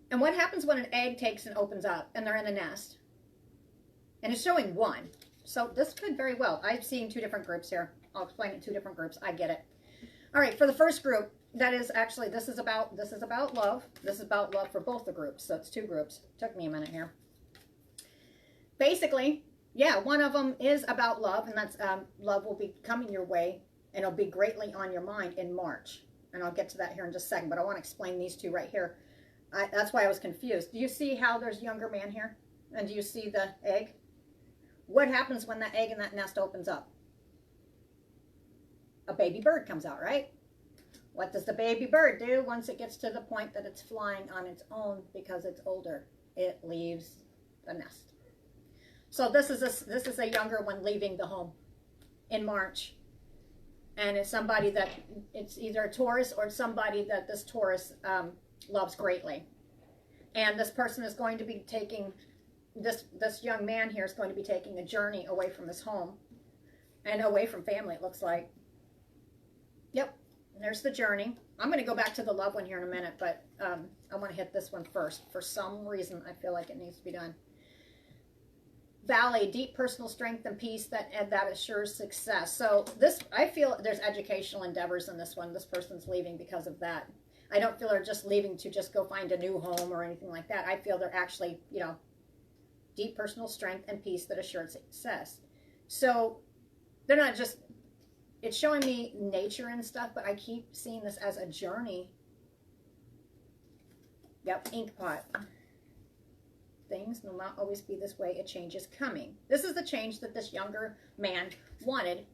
And what happens when an egg takes and opens up and they're in the nest? And it's showing one. So this could very well. I'm seeing two different groups here. I'll explain it, two different groups. I get it. All right, for the first group, that is actually, this is about love. This is about love for both the groups. So it's two groups. Took me a minute here. Basically, yeah, one of them is about love, and that's love will be coming your way, and it'll be greatly on your mind in March. And I'll get to that here in just a second, but I want to explain these two right here. That's why I was confused. Do you see how there's younger man here? And do you see the egg? What happens when that egg in that nest opens up? A baby bird comes out, right? What does the baby bird do once it gets to the point that it's flying on its own because it's older? It leaves the nest. So this is a younger one leaving the home in March. And it's somebody that, it's either a Taurus or somebody that this Taurus loves greatly. And this person is going to be taking, this young man here is going to be taking a journey away from his home and away from family, it looks like. Yep, there's the journey. I'm going to go back to the love one here in a minute, but I want to hit this one first. For some reason, I feel like it needs to be done. Valley, deep personal strength and peace that assures success. So this, I feel there's educational endeavors in this one. This person's leaving because of that. I don't feel they're just leaving to just go find a new home or anything like that. I feel they're actually, you know, deep personal strength and peace that assures success. So they're not just, it's showing me nature and stuff, but I keep seeing this as a journey. Yep, ink pot. Things will not always be this way. A change is coming. This is the change that this younger man wanted,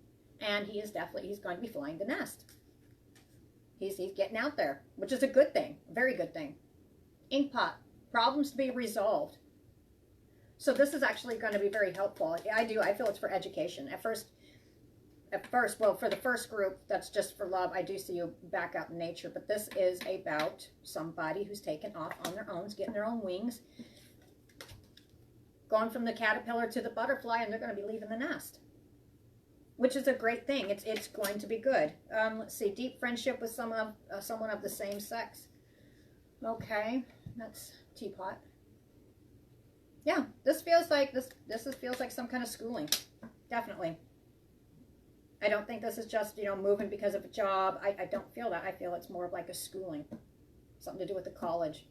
and he is definitely, he's going to be flying the nest. He's getting out there, which is a good thing, a very good thing. Ink pot, problems to be resolved. So this is actually going to be very helpful. I feel it's for education. At first, well, for the first group, that's just for love. I do see you back out in nature, but this is about somebody who's taken off on their own, getting their own wings, going from the caterpillar to the butterfly, and they're going to be leaving the nest, which is a great thing. It's going to be good. Let's see, deep friendship with someone of the same sex. Okay, that's teapot. Yeah, this feels like feels like some kind of schooling, definitely. I don't think this is just, you know, moving because of a job. I don't feel that. I feel it's more of like a schooling, something to do with the college.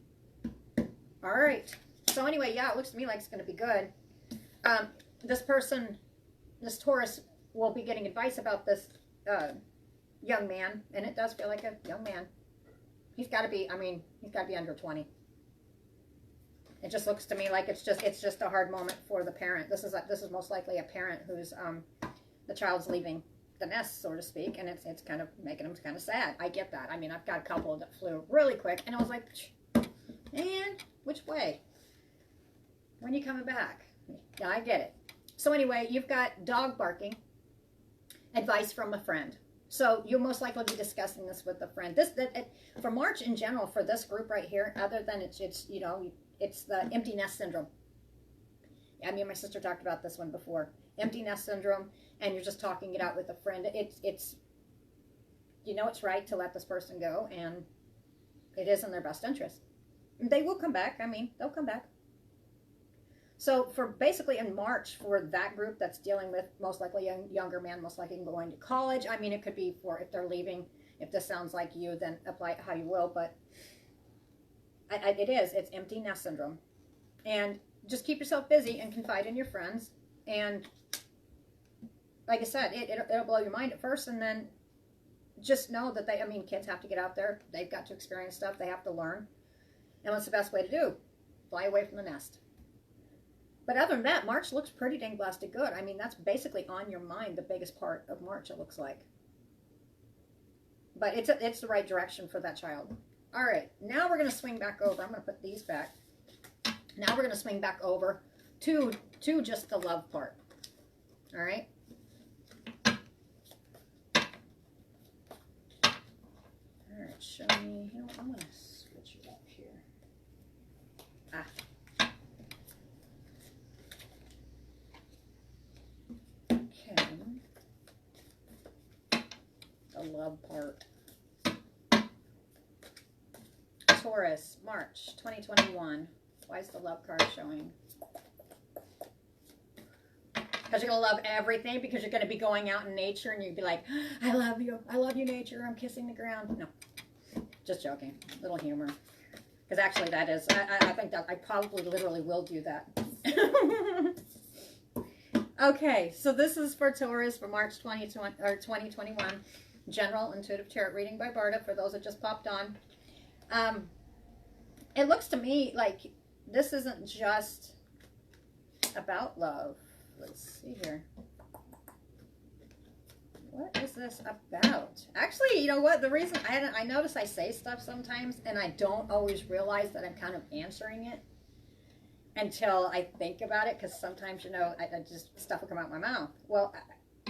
All right. So anyway, yeah, it looks to me like it's going to be good. This person, this Taurus, will be getting advice about this young man, and it does feel like a young man. He's got to be, I mean, he's got to be under 20. It just looks to me like it's just a hard moment for the parent. This is most likely a parent who's the child's leaving the nest, so to speak, and it's kind of making them kind of sad. I get that. I mean, I've got a couple that flew really quick, and I was like, and which way? When are you coming back? Yeah, I get it. So anyway, you've got dog barking, advice from a friend. So you'll most likely be discussing this with a friend. For March in general, for this group right here, other than it's you know, it's the empty nest syndrome. I mean, my sister talked about this one before. Empty nest syndrome, and you're just talking it out with a friend. It's you know it's right to let this person go, and it is in their best interest. They will come back. I mean, they'll come back. So for basically in March, for that group that's dealing with most likely younger man, most likely going to college. I mean, it could be for if they're leaving. If this sounds like you, then apply it how you will. But it's empty nest syndrome. And just keep yourself busy and confide in your friends. And like I said, it'll blow your mind at first, and then just know that kids have to get out there. They've got to experience stuff. They have to learn. And what's the best way to do? Fly away from the nest. But other than that, March looks pretty dang blasted good. I mean, that's basically on your mind, the biggest part of March, it looks like. But it's the right direction for that child. All right, now we're going to swing back over. I'm going to put these back. Now we're going to swing back over to just the love part. All right. All right, show me. You know what, I'm going to switch it up here. Ah. love part. Taurus, March 2021. Why is the love card showing? Because you're going to love everything, because you're going to be going out in nature and you'd be like, I love you, nature, I'm kissing the ground. No, just joking, little humor. Because actually that is, I think that I probably literally will do that. Okay, so this is for Taurus for March 2021. General Intuitive Tarot reading by Barda for those that just popped on. It looks to me like this isn't just about love. Let's see here. What is this about? Actually, you know what? The reason I notice I say stuff sometimes and I don't always realize that I'm kind of answering it until I think about it, because sometimes, you know, I just stuff will come out my mouth. Well,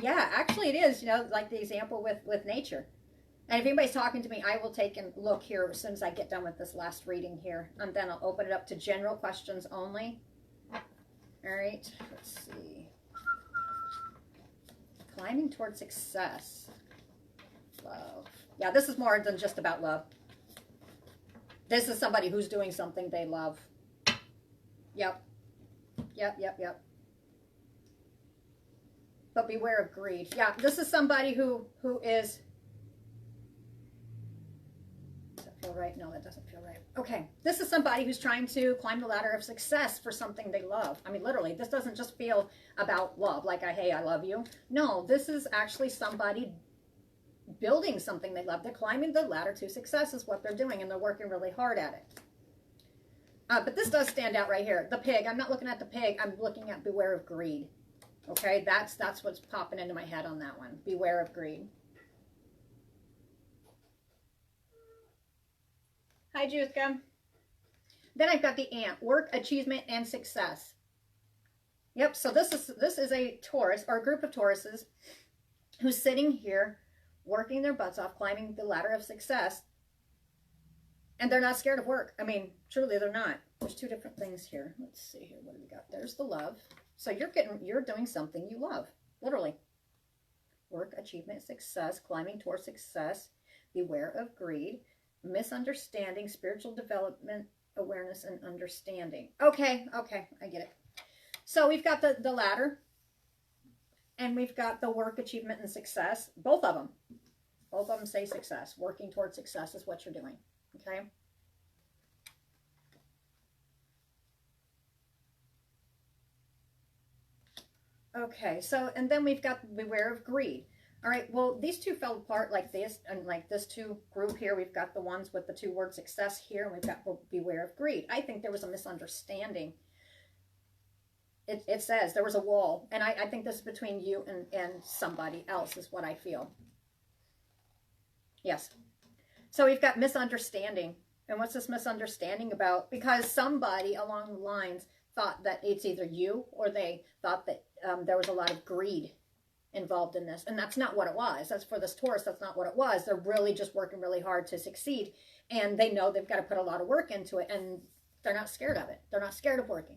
yeah, actually it is, you know, like the example with nature. And if anybody's talking to me, I will take a look here as soon as I get done with this last reading here. And then I'll open it up to general questions only. All right, let's see. Climbing toward success. Love. Yeah, this is more than just about love. This is somebody who's doing something they love. Yep. Yep. But beware of greed. Yeah, this is somebody who is... Does that feel right? No, that doesn't feel right. Okay, this is somebody who's trying to climb the ladder of success for something they love. I mean, literally, this doesn't just feel about love, like, hey, I love you. No, this is actually somebody building something they love. They're climbing the ladder to success is what they're doing, and they're working really hard at it. But this does stand out right here. The pig. I'm not looking at the pig. I'm looking at beware of greed. Okay, that's what's popping into my head on that one. Beware of greed. Hi, Juthka. Then I've got the ant. Work, achievement, and success. Yep, so this is a Taurus, or a group of Tauruses, who's sitting here working their butts off, climbing the ladder of success. And they're not scared of work. I mean, truly, they're not. There's two different things here. Let's see here. What do we got? There's the love. So you're doing something you love, literally. Work, achievement, success, climbing towards success. Beware of greed, misunderstanding, spiritual development, awareness, and understanding. Okay, I get it. So we've got the ladder, and we've got the work, achievement, and success. Both of them say success. Working towards success is what you're doing. Okay. Okay, so, and then we've got beware of greed. All right, well, these two fell apart like this, and like this two group here, we've got the ones with the two word success here, and we've got beware of greed. I think there was a misunderstanding. It says there was a wall, and I think this is between you and somebody else is what I feel. Yes. So we've got misunderstanding. And what's this misunderstanding about? Because somebody along the lines thought that it's either you, or they thought that there was a lot of greed involved in this. And that's not what it was. That's for this Taurus, that's not what it was. They're really just working really hard to succeed. And they know they've got to put a lot of work into it. And they're not scared of it. They're not scared of working.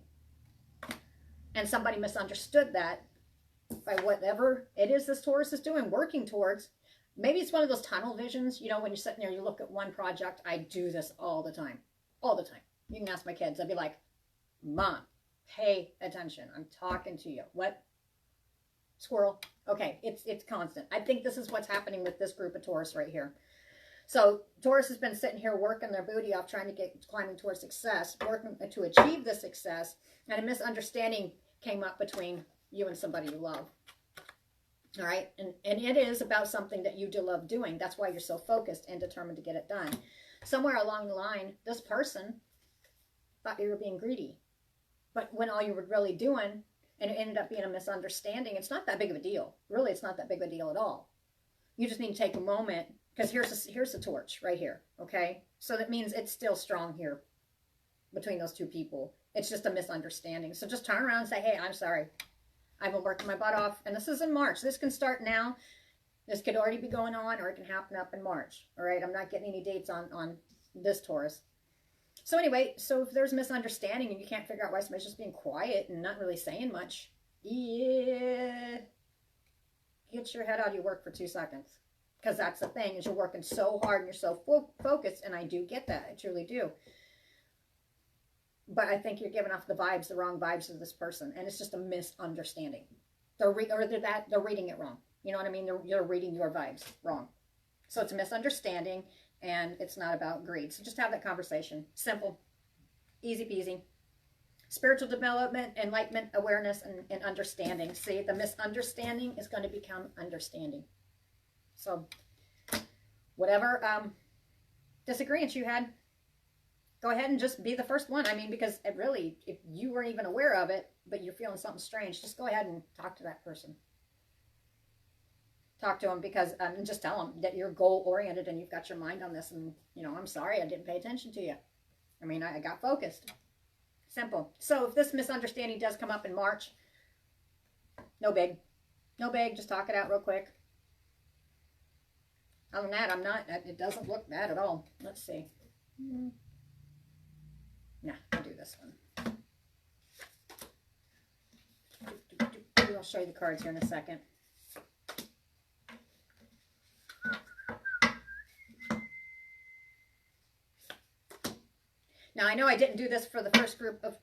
And somebody misunderstood that by whatever it is this Taurus is doing, working towards. Maybe it's one of those tunnel visions. You know, when you're sitting there, you look at one project. I do this all the time. All the time. You can ask my kids. I'd be like, Mom, pay attention. I'm talking to you. What? Squirrel. Okay, it's constant. I think this is what's happening with this group of Taurus right here. So Taurus has been sitting here working their booty off, trying to get climbing towards success, working to achieve the success, and a misunderstanding came up between you and somebody you love. All right, and it is about something that you do love doing. That's why you're so focused and determined to get it done. Somewhere along the line, this person thought you were being greedy. But when all you were really doing, and it ended up being a misunderstanding, it's not that big of a deal. Really, it's not that big of a deal at all. You just need to take a moment, because here's the torch right here, okay? So that means it's still strong here between those two people. It's just a misunderstanding. So just turn around and say, hey, I'm sorry. I've been working my butt off, and this is in March. This can start now. This could already be going on, or it can happen up in March. All right, I'm not getting any dates on this Taurus. So anyway, so if there's misunderstanding and you can't figure out why somebody's just being quiet and not really saying much, yeah, get your head out of your work for 2 seconds. Because that's the thing, is you're working so hard and you're so focused, and I do get that. I truly do. But I think you're giving off the wrong vibes to this person, and it's just a misunderstanding. They're reading it wrong. You know what I mean? You're reading your vibes wrong. So it's a misunderstanding, and it's not about greed. So just have that conversation. Simple. Easy peasy. Spiritual development, enlightenment, awareness, and understanding. See, the misunderstanding is going to become understanding. So whatever disagreements you had, go ahead and just be the first one. I mean, because it really, if you weren't even aware of it, but you're feeling something strange, just go ahead and talk to that person. Talk to them, because and just tell them that you're goal-oriented and you've got your mind on this, and, you know, I'm sorry I didn't pay attention to you. I mean, I got focused. Simple. So if this misunderstanding does come up in March, no big. No big. Just talk it out real quick. Other than that, it doesn't look bad at all. Let's see. Nah, I'll do this one. I'll show you the cards here in a second. Now, I know I didn't do this for the first group of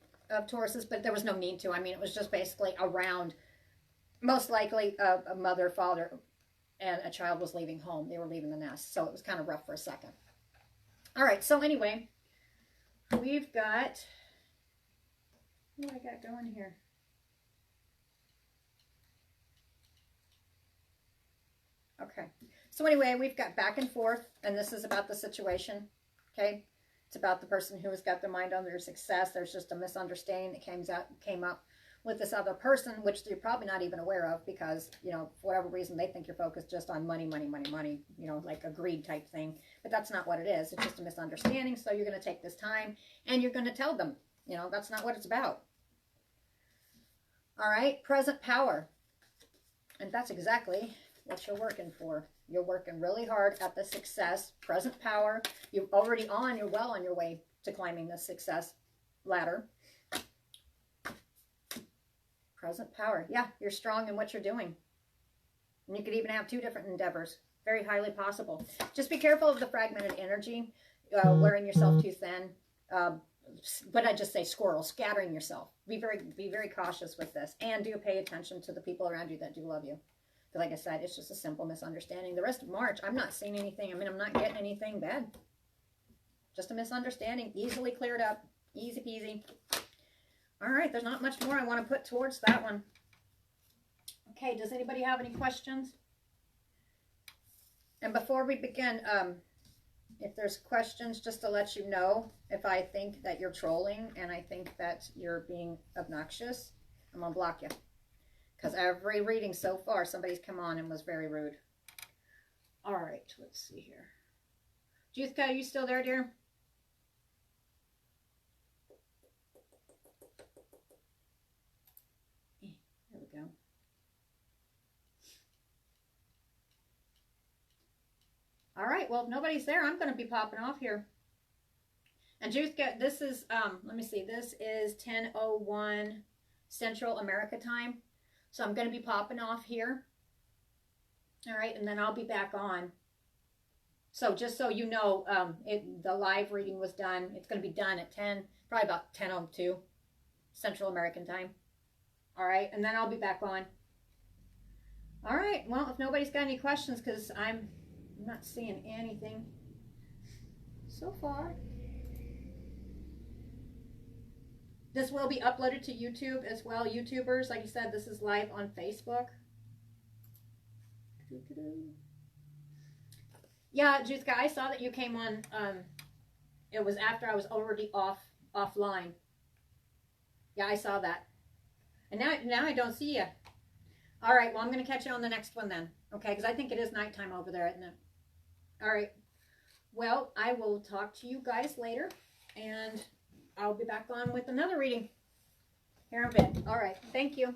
Tauruses, but there was no need to. I mean, it was just basically around, most likely, a mother, father, and a child was leaving home. They were leaving the nest, so it was kind of rough for a second. All right, so anyway, we've got, what do I got going here? Okay, so anyway, we've got back and forth, and this is about the situation, okay? It's about the person who has got their mind on their success. There's just a misunderstanding that came up with this other person, which you're probably not even aware of, because, you know, for whatever reason, they think you're focused just on money, money, money, money, you know, like a greed type thing. But that's not what it is. It's just a misunderstanding. So you're going to take this time and you're going to tell them, you know, that's not what it's about. All right, present power. And that's exactly what you're working for. You're working really hard at the success, present power. You're well on your way to climbing the success ladder. Present power. Yeah, you're strong in what you're doing. And you could even have 2 different endeavors. Very highly possible. Just be careful of the fragmented energy, wearing yourself too thin. But I just say squirrel, scattering yourself. Be very cautious with this. And do pay attention to the people around you that do love you. Like I said, it's just a simple misunderstanding. The rest of March, I'm not seeing anything. I mean, I'm not getting anything bad. Just a misunderstanding. Easily cleared up. Easy peasy. All right, there's not much more I want to put towards that one. Okay, does anybody have any questions? And before we begin, if there's questions, just to let you know, if I think that you're trolling and I think that you're being obnoxious, I'm going to block you. Because every reading so far, somebody's come on and was very rude. All right, let's see here. Juthka, are you still there, dear? There we go. All right, well, if nobody's there, I'm going to be popping off here. And Juthka, this is, let me see, this is 10:01 Central America time. So I'm going to be popping off here. All right, and then I'll be back on. So just so you know, the live reading was done. It's going to be done at 10, probably about 10:02 Central American time. All right, and then I'll be back on. All right, well, if nobody's got any questions, because I'm not seeing anything so far. This will be uploaded to YouTube as well. YouTubers, like you said, this is live on Facebook. Yeah, Juthka, I saw that you came on. It was after I was already offline. Yeah, I saw that. And now I don't see you. All right, well, I'm going to catch you on the next one then. Okay, because I think it is nighttime over there, isn't it? All right. Well, I will talk to you guys later. And I'll be back on with another reading here in a bit. All right. Thank you.